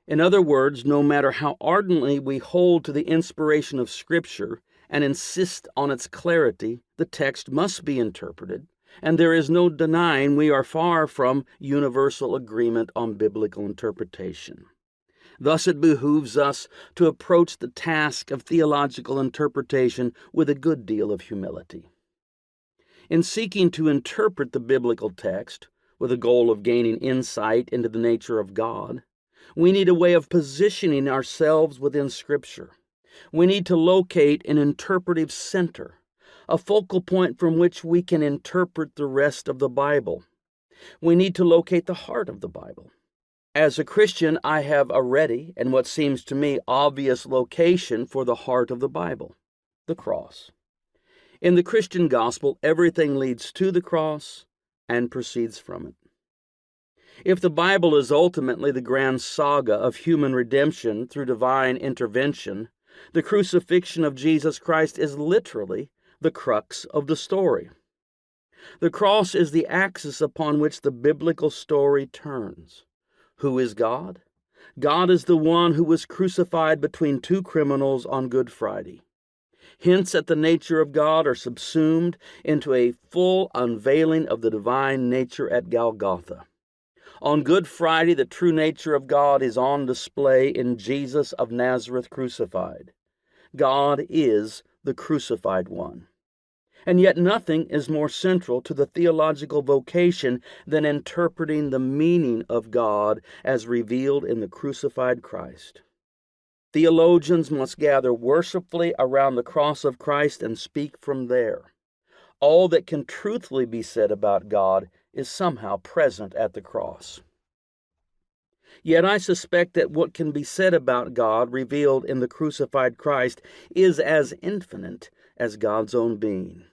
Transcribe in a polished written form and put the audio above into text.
In other words, no matter how ardently we hold to the inspiration of Scripture and insist on its clarity, the text must be interpreted, and there is no denying we are far from universal agreement on biblical interpretation. Thus it behooves us to approach the task of theological interpretation with a good deal of humility. In seeking to interpret the biblical text, with the goal of gaining insight into the nature of God, we need a way of positioning ourselves within Scripture. We need to locate an interpretive center, a focal point from which we can interpret the rest of the Bible. We need to locate the heart of the Bible. As a Christian, I have a ready and what seems to me obvious location for the heart of the Bible, the cross. In the Christian gospel, everything leads to the cross and proceeds from it. If the Bible is ultimately the grand saga of human redemption through divine intervention, the crucifixion of Jesus Christ is literally the crux of the story. The cross is the axis upon which the biblical story turns. Who is God? God is the one who was crucified between two criminals on Good Friday. Hints at the nature of God are subsumed into a full unveiling of the divine nature at Golgotha. On Good Friday, the true nature of God is on display in Jesus of Nazareth crucified. God is the crucified one. And yet nothing is more central to the theological vocation than interpreting the meaning of God as revealed in the crucified Christ. Theologians must gather worshipfully around the cross of Christ and speak from there. All that can truthfully be said about God is somehow present at the cross. Yet I suspect that what can be said about God revealed in the crucified Christ is as infinite as God's own being.